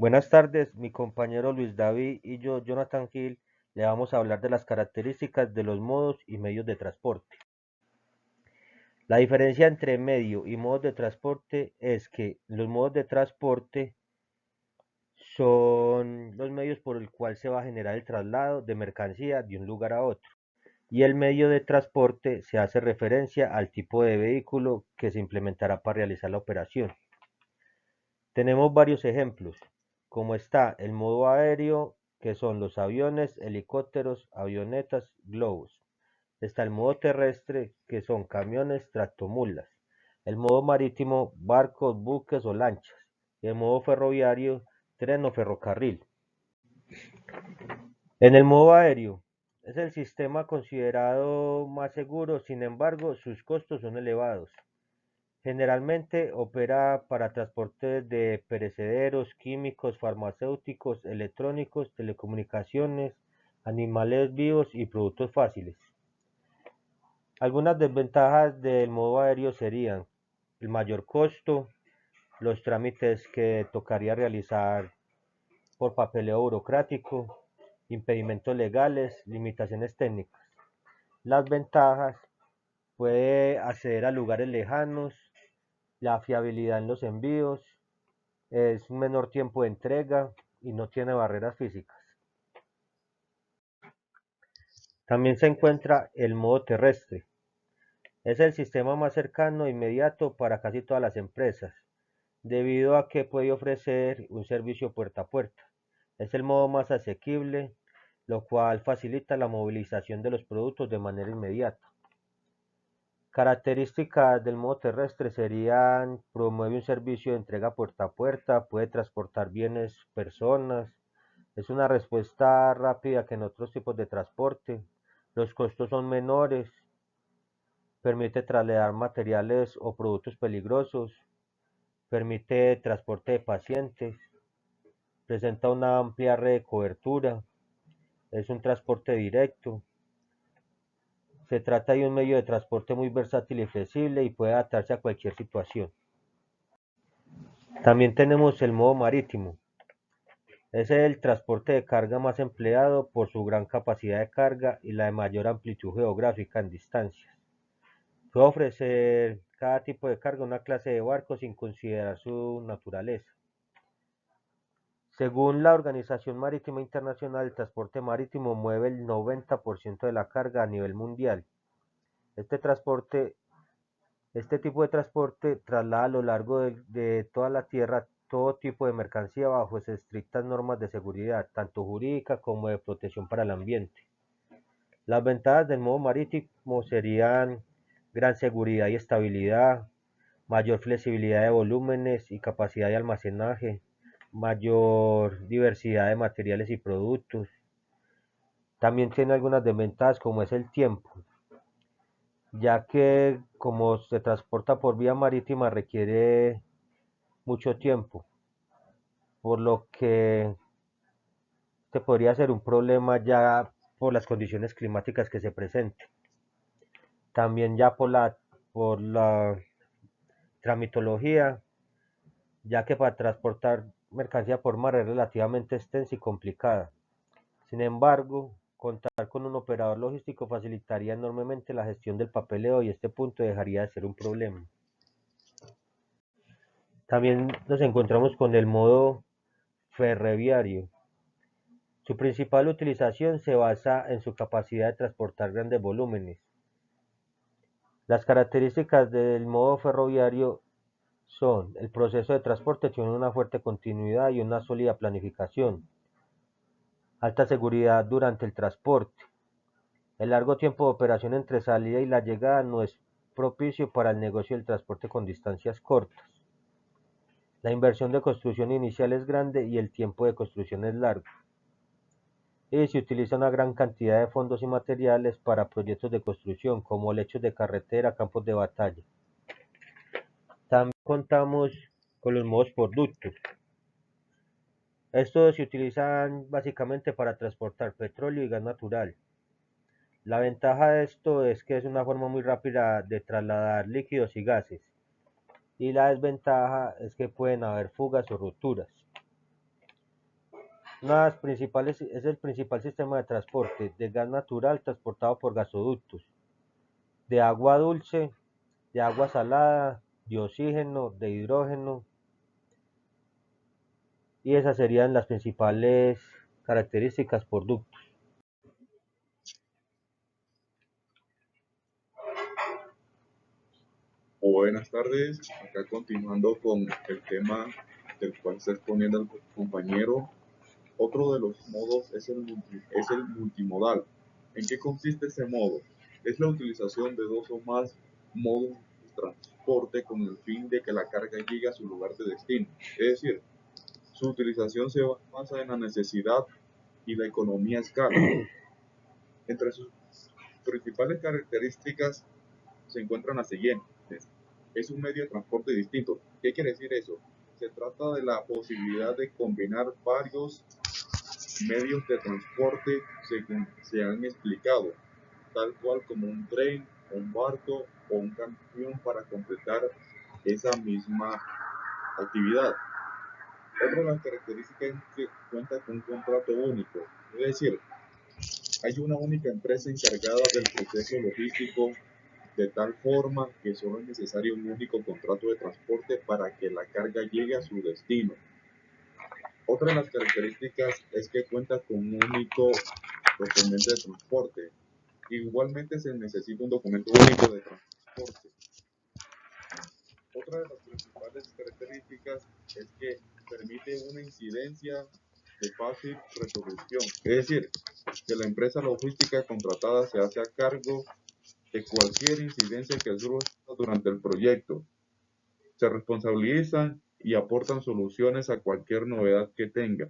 Buenas tardes, mi compañero Luis David y yo, Jonathan Gil, le vamos a hablar de las características de los modos y medios de transporte. La diferencia entre medio y modos de transporte es que los modos de transporte son los medios por el cual se va a generar el traslado de mercancía de un lugar a otro. Y el medio de transporte se hace referencia al tipo de vehículo que se implementará para realizar la operación. Tenemos varios ejemplos, como está el modo aéreo, que son los aviones, helicópteros, avionetas, globos. Está el modo terrestre, que son camiones, tractomulas. El modo marítimo, barcos, buques o lanchas. Y el modo ferroviario, tren o ferrocarril. En el modo aéreo, es el sistema considerado más seguro, sin embargo, sus costos son elevados. Generalmente opera para transporte de perecederos, químicos, farmacéuticos, electrónicos, telecomunicaciones, animales vivos y productos fáciles. Algunas desventajas del modo aéreo serían el mayor costo, los trámites que tocaría realizar por papeleo burocrático, impedimentos legales, limitaciones técnicas. Las ventajas: puede acceder a lugares lejanos, la fiabilidad en los envíos, es un menor tiempo de entrega y no tiene barreras físicas. También se encuentra el modo terrestre. Es el sistema más cercano e inmediato para casi todas las empresas, debido a que puede ofrecer un servicio puerta a puerta. Es el modo más asequible, lo cual facilita la movilización de los productos de manera inmediata. Características del modo terrestre serían: promueve un servicio de entrega puerta a puerta, puede transportar bienes, personas, es una respuesta rápida que en otros tipos de transporte, los costos son menores, permite trasladar materiales o productos peligrosos, permite transporte de pacientes, presenta una amplia red de cobertura, es un transporte directo. Se trata de un medio de transporte muy versátil y flexible y puede adaptarse a cualquier situación. También tenemos el modo marítimo. Es el transporte de carga más empleado por su gran capacidad de carga y la de mayor amplitud geográfica en distancias. Puede ofrecer cada tipo de carga una clase de barco sin considerar su naturaleza. Según la Organización Marítima Internacional, el transporte marítimo mueve el 90% de la carga a nivel mundial. Este transporte Este tipo de transporte traslada a lo largo de toda la tierra todo tipo de mercancía bajo estrictas normas de seguridad, tanto jurídica como de protección para el ambiente. Las ventajas del modo marítimo serían gran seguridad y estabilidad, mayor flexibilidad de volúmenes y capacidad de almacenaje, mayor diversidad de materiales y productos. También tiene algunas desventajas, como es el tiempo, ya que como se transporta por vía marítima requiere mucho tiempo, por lo que este podría ser un problema ya por las condiciones climáticas que se presenten. También ya por la tramitología, ya que para transportar mercancía por mar es relativamente extensa y complicada. Sin embargo, contar con un operador logístico facilitaría enormemente la gestión del papeleo y este punto dejaría de ser un problema. También nos encontramos con el modo ferroviario. Su principal utilización se basa en su capacidad de transportar grandes volúmenes. Las características del modo ferroviario son: el proceso de transporte tiene una fuerte continuidad y una sólida planificación, alta seguridad durante el transporte. El largo tiempo de operación entre salida y la llegada no es propicio para el negocio del transporte con distancias cortas. La inversión de construcción inicial es grande y el tiempo de construcción es largo. Y se utiliza una gran cantidad de fondos y materiales para proyectos de construcción, como lechos de carretera, campos de batalla. También contamos con los modos por ductos. Estos se utilizan básicamente para transportar petróleo y gas natural. La ventaja de esto es que es una forma muy rápida de trasladar líquidos y gases. Y la desventaja es que pueden haber fugas o rupturas. Es el principal sistema de transporte de gas natural transportado por gasoductos, de agua dulce, de agua salada, de oxígeno, de hidrógeno, y esas serían las principales características por ducto. Buenas tardes, acá continuando con el tema del cual está exponiendo el compañero. Otro de los modos es el multimodal. ¿En qué consiste ese modo? Es la utilización de dos o más modos de transporte con el fin de que la carga llegue a su lugar de destino. Es decir, su utilización se basa en la necesidad y la economía a escala. Entre sus principales características se encuentran las siguientes. Es un medio de transporte distinto. ¿Qué quiere decir eso? Se trata de la posibilidad de combinar varios medios de transporte según se han explicado, tal cual como un tren, un barco o un camión para completar esa misma actividad. Otra de las características es que cuenta con un contrato único, es decir, hay una única empresa encargada del proceso logístico de tal forma que solo es necesario un único contrato de transporte para que la carga llegue a su destino. Otra de las características es que cuenta con un único documento de transporte. Igualmente se necesita un documento único de transporte. Otra de las principales características es que permite una incidencia de fácil resolución. Es decir, que la empresa logística contratada se hace a cargo de cualquier incidencia que surja durante el proyecto. Se responsabilizan y aportan soluciones a cualquier novedad que tenga.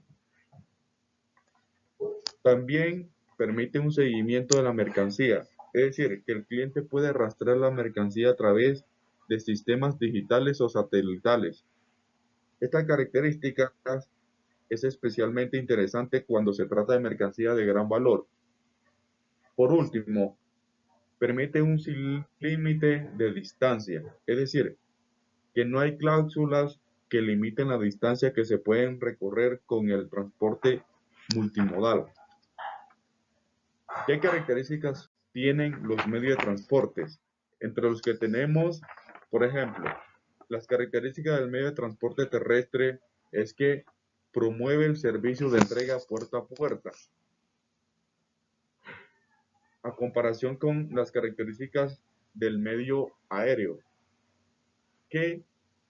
También permite un seguimiento de la mercancía, es decir, que el cliente puede rastrear la mercancía a través de sistemas digitales o satelitales. Esta característica es especialmente interesante cuando se trata de mercancía de gran valor. Por último, permite un límite de distancia, es decir, que no hay cláusulas que limiten la distancia que se pueden recorrer con el transporte multimodal. ¿Qué características tienen los medios de transporte? Entre los que tenemos, por ejemplo, las características del medio de transporte terrestre es que promueve el servicio de entrega puerta a puerta, a comparación con las características del medio aéreo, que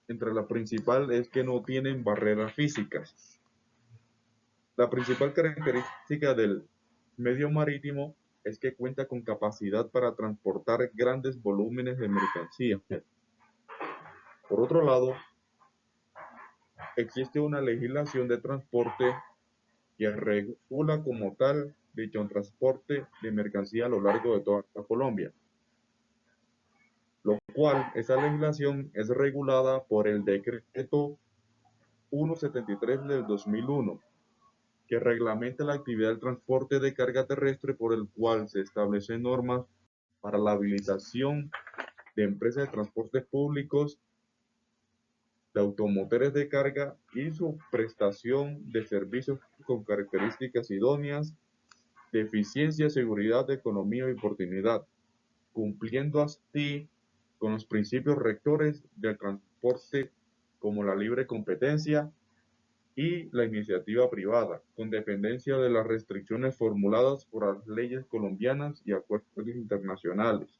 entre la principal es que no tienen barreras físicas. La principal característica del medio marítimo es que cuenta con capacidad para transportar grandes volúmenes de mercancía. Por otro lado, existe una legislación de transporte que regula como tal dicho transporte de mercancía a lo largo de toda Colombia, lo cual esa legislación es regulada por el decreto 173 del 2001, que reglamenta la actividad del transporte de carga terrestre, por el cual se establecen normas para la habilitación de empresas de transportes públicos, de automotores de carga y su prestación de servicios con características idóneas de eficiencia, seguridad, economía y oportunidad, cumpliendo así con los principios rectores del transporte como la libre competencia y la iniciativa privada, con dependencia de las restricciones formuladas por las leyes colombianas y acuerdos internacionales.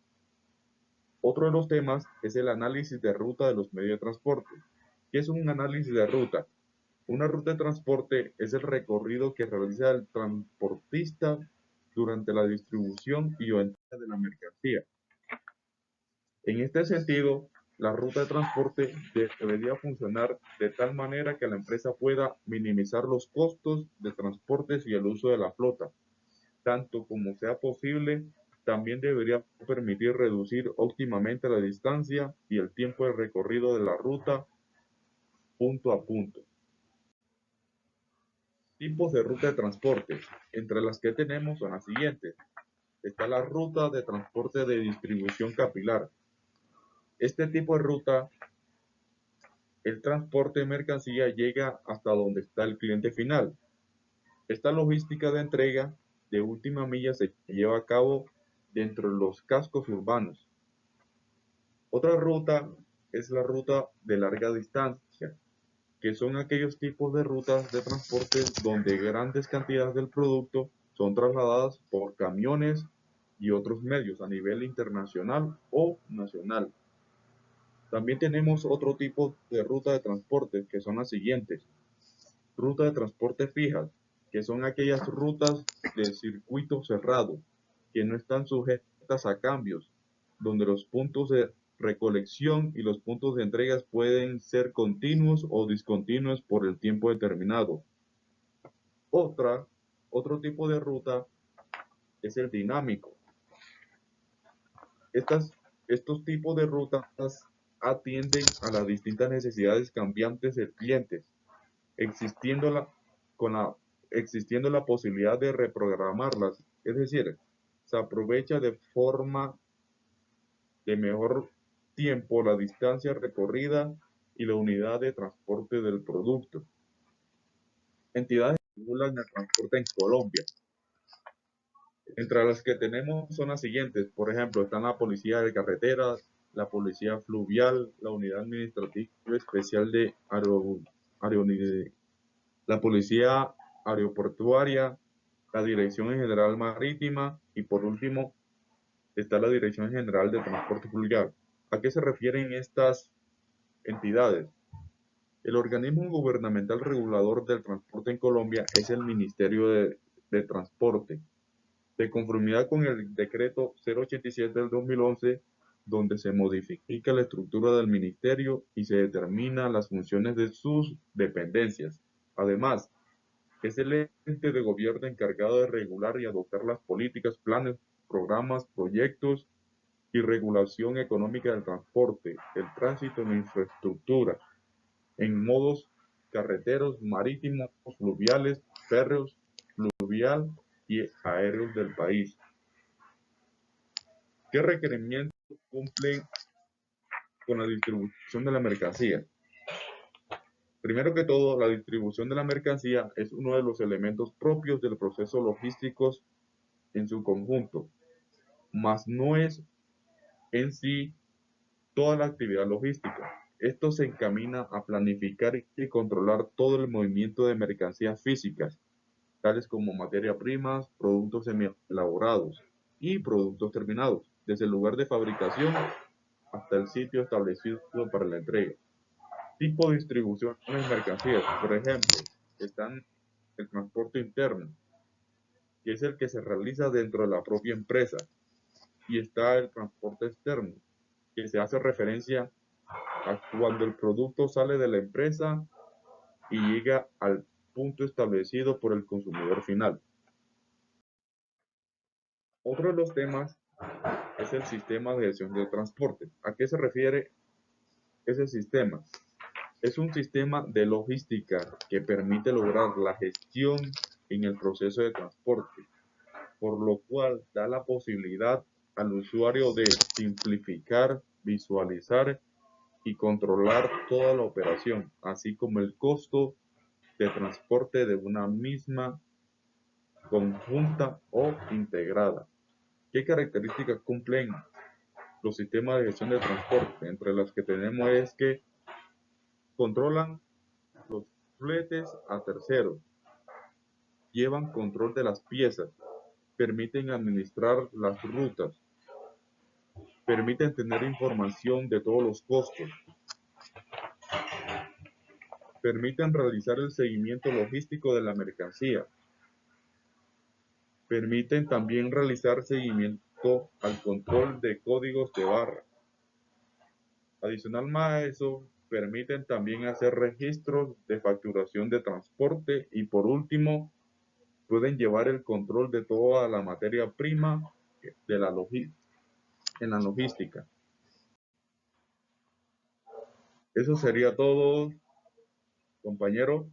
Otro de los temas es el análisis de ruta de los medios de transporte. ¿Qué es un análisis de ruta? Una ruta de transporte es el recorrido que realiza el transportista durante la distribución y o entrega de la mercancía. En este sentido, la ruta de transporte debería funcionar de tal manera que la empresa pueda minimizar los costos de transportes y el uso de la flota, tanto como sea posible. También debería permitir reducir óptimamente la distancia y el tiempo de recorrido de la ruta punto a punto. Tipos de ruta de transporte. Entre las que tenemos son las siguientes. Está la ruta de transporte de distribución capilar. Este tipo de ruta, el transporte de mercancía llega hasta donde está el cliente final. Esta logística de entrega de última milla se lleva a cabo dentro de los cascos urbanos. Otra ruta es la ruta de larga distancia, que son aquellos tipos de rutas de transporte donde grandes cantidades del producto son trasladadas por camiones y otros medios a nivel internacional o nacional. También tenemos otro tipo de ruta de transporte que son las siguientes. Ruta de transporte fijas, que son aquellas rutas de circuito cerrado, que no están sujetas a cambios, donde los puntos de recolección y los puntos de entregas pueden ser continuos o discontinuos por el tiempo determinado. Otro tipo de ruta es el dinámico. Estos tipos de rutas atienden a las distintas necesidades cambiantes del cliente, existiendo la, con la, existiendo la posibilidad de reprogramarlas, es decir, se aprovecha de forma de mejor tiempo la distancia recorrida y la unidad de transporte del producto. Entidades que regulan el transporte en Colombia. Entre las que tenemos son las siguientes, por ejemplo, están la Policía de Carreteras, la Policía Fluvial, la Unidad Administrativa Especial de la Policía Aeroportuaria, la Dirección General Marítima y por último está la Dirección General de Transporte Fluvial. ¿A qué se refieren estas entidades? El organismo gubernamental regulador del transporte en Colombia es el Ministerio de Transporte, de conformidad con el decreto 087 del 2011, donde se modifica la estructura del ministerio y se determinan las funciones de sus dependencias. Además, es el ente de gobierno encargado de regular y adoptar las políticas, planes, programas, proyectos y regulación económica del transporte, el tránsito en infraestructura, en modos carreteros, marítimos, fluviales, férreos, fluvial y aéreos del país. ¿Qué requerimientos cumplen con la distribución de la mercancía? Primero que todo, la distribución de la mercancía es uno de los elementos propios del proceso logístico en su conjunto, mas no es en sí toda la actividad logística. Esto se encamina a planificar y controlar todo el movimiento de mercancías físicas, tales como materia primas, productos semi-elaborados y productos terminados, desde el lugar de fabricación hasta el sitio establecido para la entrega. Tipo de distribución de mercancías, por ejemplo, están el transporte interno, que es el que se realiza dentro de la propia empresa, y está el transporte externo, que se hace referencia a cuando el producto sale de la empresa y llega al punto establecido por el consumidor final. Otro de los temas es el sistema de gestión del transporte. ¿A qué se refiere ese sistema? Es un sistema de logística que permite lograr la gestión en el proceso de transporte, por lo cual da la posibilidad al usuario de simplificar, visualizar y controlar toda la operación, así como el costo de transporte de una misma conjunta o integrada. ¿Qué características cumplen los sistemas de gestión de transporte? Entre las que tenemos es que controlan los fletes a terceros, llevan control de las piezas, permiten administrar las rutas, permiten tener información de todos los costos, permiten realizar el seguimiento logístico de la mercancía, permiten también realizar seguimiento al control de códigos de barra. Adicional a eso, permiten también hacer registros de facturación de transporte y por último, pueden llevar el control de toda la materia prima de en la logística. Eso sería todo, compañero.